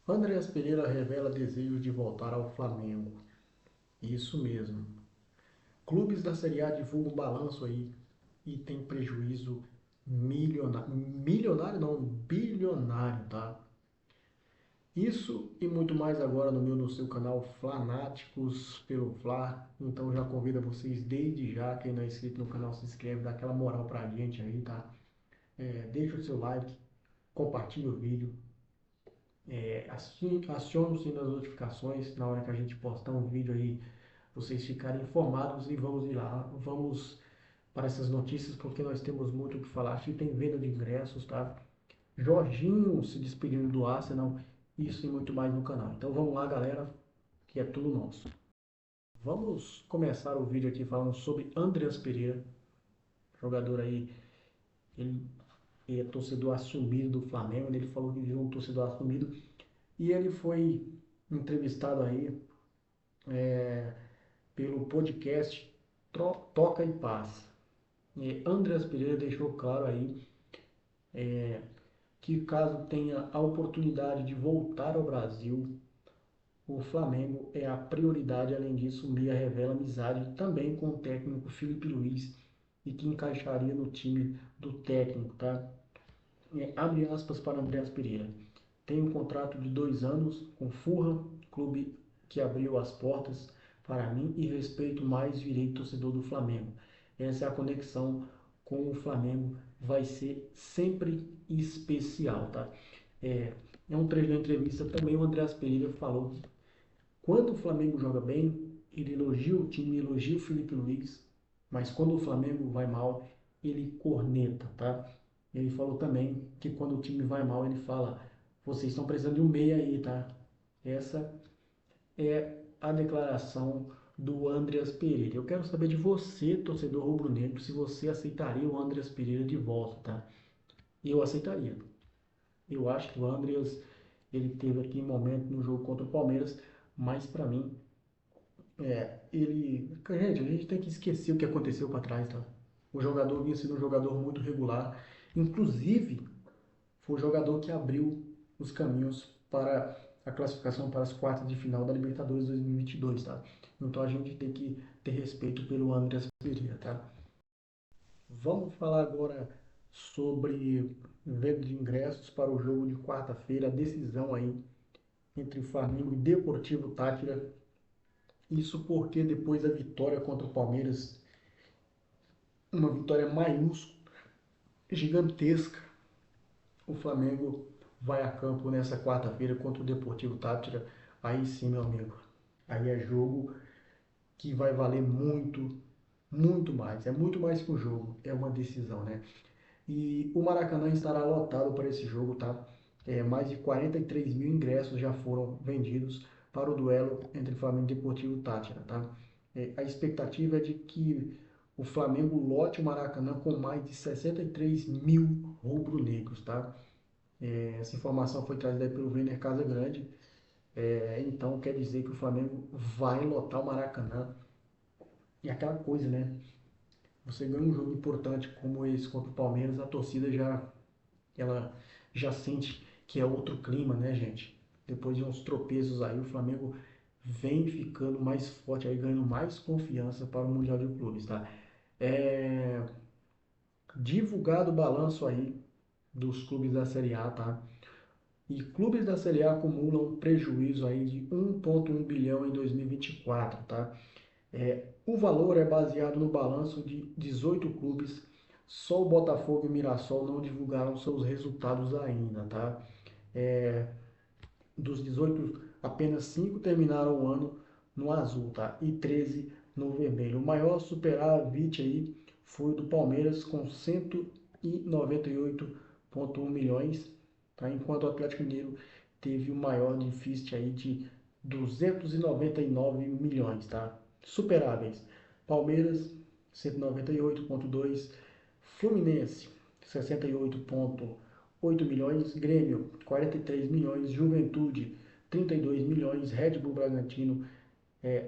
Andreas Pereira revela desejo de voltar ao Flamengo. Isso mesmo. Clubes da Série A divulgam um balanço aí e tem prejuízo milionário. Milionário não, bilionário, tá? Isso e muito mais agora no seu canal Flanáticos pelo Fla. Então já convido vocês desde já, quem não é inscrito no canal, se inscreve, dá aquela moral pra gente aí, tá? Deixa o seu like, compartilha o vídeo, acione o sininho das notificações na hora que a gente postar um vídeo aí, vocês ficarem informados e vamos ir lá, vamos para essas notícias porque nós temos muito o que falar. Aqui tem venda de ingressos, tá? Jorginho se despedindo do Arsenal, isso e muito mais no canal. Então vamos lá, galera, que é tudo nosso. Vamos começar o vídeo aqui falando sobre Andreas Pereira, jogador aí, ele é torcedor assumido do Flamengo, né? Ele falou que virou um torcedor assumido e ele foi entrevistado aí pelo podcast Toca em Paz. Andreas Pereira deixou claro aí que caso tenha a oportunidade de voltar ao Brasil, o Flamengo é a prioridade. Além disso, o Meia revela amizade também com o técnico Felipe Luiz e que encaixaria no time do técnico, tá? Abre aspas para Andreas Pereira. Tem um contrato de 2 anos com Fulham, clube que abriu as portas para mim e respeito mais, virei torcedor do Flamengo. Essa é a conexão com o Flamengo, vai ser sempre especial, tá? É, é um trecho da entrevista também, o Andreas Pereira falou que quando o Flamengo joga bem, ele elogia o time, elogia o Felipe Luiz, mas quando o Flamengo vai mal, ele corneta, tá? Ele falou também que quando o time vai mal, ele fala: vocês estão precisando de um meia aí, tá? Essa é a declaração do Andreas Pereira. Eu quero saber de você, torcedor rubro-negro, se você aceitaria o Andreas Pereira de volta, tá? Eu aceitaria. Eu acho que o Andreas, ele teve aqui um momento no jogo contra o Palmeiras, mas para mim ele. Gente, a gente tem que esquecer o que aconteceu para trás, tá? O jogador vinha sendo um jogador muito regular. Inclusive, foi o jogador que abriu os caminhos para a classificação para as quartas de final da Libertadores 2022, tá? Então a gente tem que ter respeito pelo Andreas Pereira, tá? Vamos falar agora sobre venda de ingressos para o jogo de quarta-feira, a decisão aí entre Flamengo e Deportivo Táchira. Isso porque depois da vitória contra o Palmeiras, uma vitória maiúscula, gigantesca, o Flamengo vai a campo nessa quarta-feira contra o Deportivo Táchira. Aí sim, meu amigo, aí é jogo que vai valer muito, muito mais. É muito mais que um jogo, é uma decisão, né? E o Maracanã estará lotado para esse jogo, tá? Mais de 43 mil ingressos já foram vendidos para o duelo entre Flamengo e Deportivo Táchira, tá? A expectativa é de que o Flamengo lote o Maracanã com mais de 63 mil rubro-negros, tá? Essa informação foi trazida pelo Vêner Casagrande. Então quer dizer que o Flamengo vai lotar o Maracanã. E aquela coisa, né? Você ganha um jogo importante como esse contra o Palmeiras, a torcida ela já sente que é outro clima, né, gente? Depois de uns tropeços aí, o Flamengo vem ficando mais forte aí, ganhando mais confiança para o Mundial de Clubes, tá? É, divulgado o balanço aí dos clubes da Série A, tá? E clubes da Série A acumulam prejuízo aí de 1,1 bilhão em 2024, tá? O valor é baseado no balanço de 18 clubes. Só o Botafogo e o Mirassol não divulgaram seus resultados ainda, tá? Dos 18, apenas 5 terminaram o ano no azul, tá? E 13 no vermelho. O maior superávit aí foi o do Palmeiras com 198,1 milhões, tá? Enquanto o Atlético Mineiro teve o maior déficit aí de 299 milhões, tá? Superáveis. Palmeiras 198,2, Fluminense 68,8 milhões, Grêmio 43 milhões, Juventude 32 milhões, Red Bull Bragantino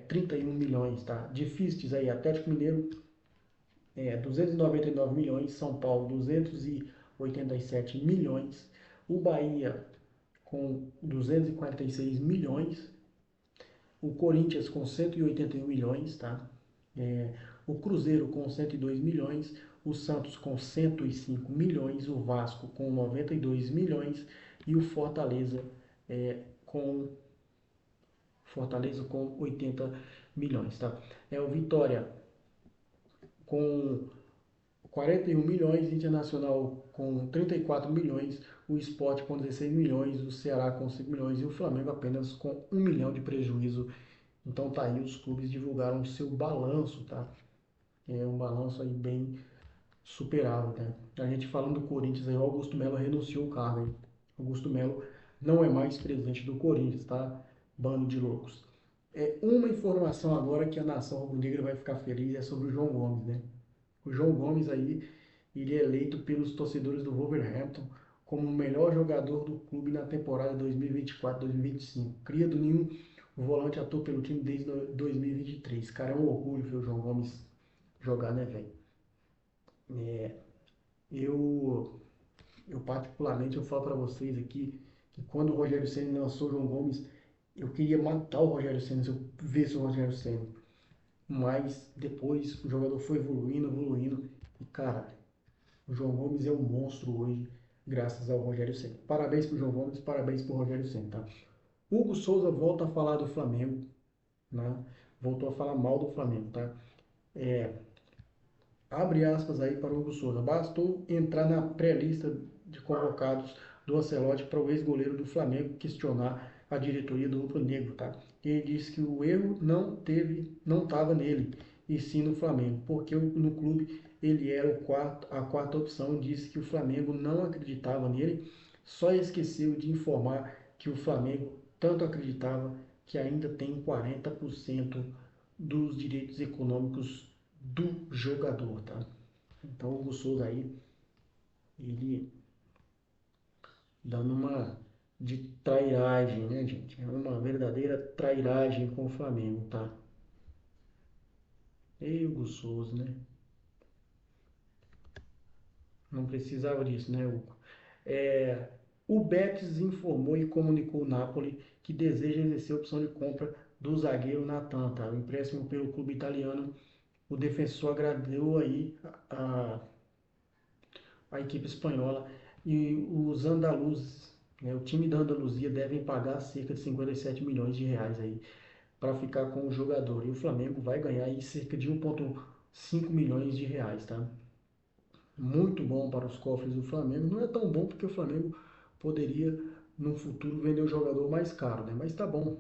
31 milhões, tá? Déficits aí, Atlético Mineiro 299 milhões, São Paulo 287 milhões, o Bahia com 246 milhões, o Corinthians com 181 milhões, tá? O Cruzeiro com 102 milhões, o Santos com 105 milhões, o Vasco com 92 milhões e o com Fortaleza com 80 milhões, tá? O Vitória com 41 milhões, Internacional com 34 milhões, o Sport com 16 milhões, o Ceará com 5 milhões e o Flamengo apenas com 1 milhão de prejuízo. Então tá aí, os clubes divulgaram o seu balanço, tá? É um balanço aí bem superável, né? A gente falando do Corinthians aí, o Augusto Melo renunciou o cargo, hein? Augusto Melo não é mais presidente do Corinthians, tá? Bando de loucos. Uma informação agora que a nação rubro-negra vai ficar feliz é sobre o João Gomes, né? O João Gomes aí, ele é eleito pelos torcedores do Wolverhampton como o melhor jogador do clube na temporada 2024-2025. Cria do nenhum, o volante atua pelo time desde 2023. Cara, é um orgulho ver o João Gomes jogar, né, velho? Eu, eu particularmente, eu falo para vocês aqui que quando o Rogério Ceni lançou o João Gomes, eu queria matar o Rogério Ceni se eu visse o Rogério Ceni. Mas depois o jogador foi evoluindo, evoluindo. E cara, o João Gomes é um monstro hoje, graças ao Rogério Ceni. Parabéns pro João Gomes, parabéns pro Rogério Ceni, tá? Hugo Souza volta a falar do Flamengo, né? Voltou a falar mal do Flamengo, tá? É, abre aspas aí para o Hugo Souza. Bastou entrar na pré-lista de convocados do Ancelotti para o ex-goleiro do Flamengo questionar a diretoria do Rubro Negro, tá? Ele disse que o erro não estava nele, e sim no Flamengo, porque no clube ele era a quarta opção. Disse que o Flamengo não acreditava nele, só esqueceu de informar que o Flamengo tanto acreditava que ainda tem 40% dos direitos econômicos do jogador, tá? Então o Hugo Souza aí, ele dando uma de trairagem, né, gente? É uma verdadeira trairagem com o Flamengo, tá? E Hugo Souza, né? Não precisava disso, né, Hugo? É, o Betis informou e comunicou o Napoli que deseja exercer a opção de compra do zagueiro Natan, tá? O empréstimo pelo clube italiano, o defensor agradou aí a equipe espanhola e os andaluzes, né, o time da Andaluzia devem pagar cerca de 57 milhões de reais aí para ficar com o jogador. E o Flamengo vai ganhar aí cerca de 1,5 milhões de reais, tá? Muito bom para os cofres do Flamengo. Não é tão bom porque o Flamengo poderia no futuro vender o jogador mais caro, né? Mas tá bom,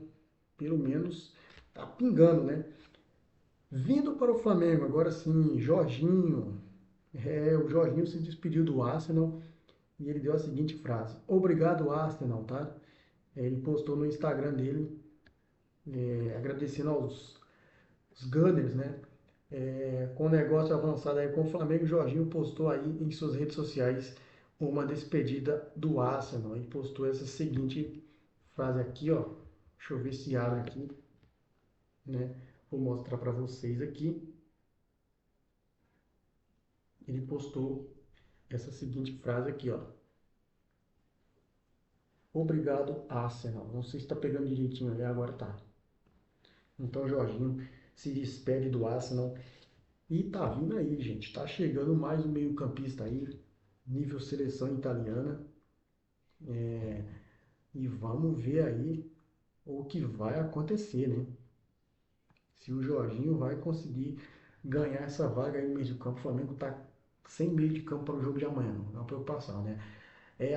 pelo menos tá pingando, né? Vindo para o Flamengo, agora sim, Jorginho. O Jorginho se despediu do Arsenal e ele deu a seguinte frase: Obrigado, Arsenal, tá? Ele postou no Instagram dele, agradecendo os Gunners, né? Com o negócio avançado aí com o Flamengo, o Jorginho postou aí em suas redes sociais uma despedida do Arsenal. Ele postou essa seguinte frase aqui, ó. Deixa eu ver se abre aqui, né? Vou mostrar para vocês aqui. Ele postou essa seguinte frase aqui, ó. Obrigado, Arsenal. Não sei se está pegando direitinho ali, agora tá. Então, o Jorginho se despede do Arsenal. E tá vindo aí, gente. Tá chegando mais um meio-campista aí, nível seleção italiana. E vamos ver aí o que vai acontecer, né? Se o Jorginho vai conseguir ganhar essa vaga aí no meio de campo. O Flamengo tá sem meio de campo para o jogo de amanhã, não é uma preocupação, né?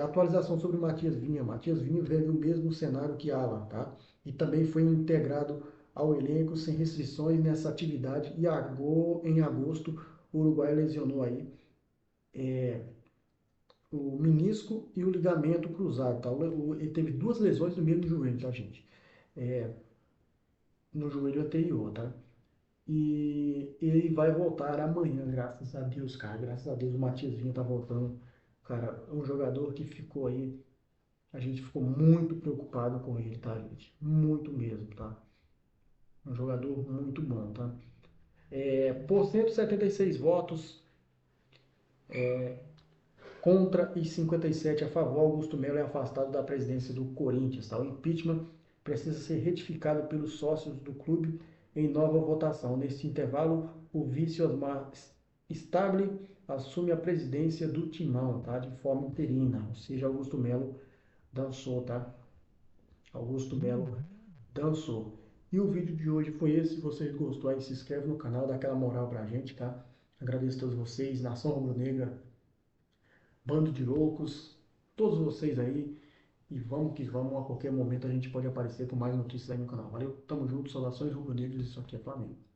Atualização sobre o Matias Vinha. Matias Vinha vive o mesmo cenário que Alan, tá? E também foi integrado ao elenco sem restrições nessa atividade. E em agosto, o Uruguai lesionou aí o menisco e o ligamento cruzado, tá? Ele teve duas lesões no mesmo joelho, tá, gente? É, no joelho anterior, tá? E ele vai voltar amanhã, graças a Deus, cara. Graças a Deus o Matias Vinha tá voltando. Cara, um jogador que ficou aí. A gente ficou muito preocupado com ele, tá, gente? Muito mesmo, tá? Um jogador muito bom, tá? Por 176 votos, contra e 57 a favor. Augusto Melo é afastado da presidência do Corinthians. Tá? O impeachment precisa ser retificado pelos sócios do clube em nova votação. Neste intervalo, o vice Osmar Stable assume a presidência do Timão, tá? De forma interina, ou seja, Augusto Melo dançou, tá? Augusto Melo dançou. E o vídeo de hoje foi esse. Se você gostou, aí se inscreve no canal, dá aquela moral pra gente, tá? Agradeço a todos vocês, Nação Rubro-Negra, Bando de Loucos, todos vocês aí. E vamos que vamos, a qualquer momento a gente pode aparecer com mais notícias aí no canal. Valeu, tamo junto, saudações rubro-negras, isso aqui é Flamengo.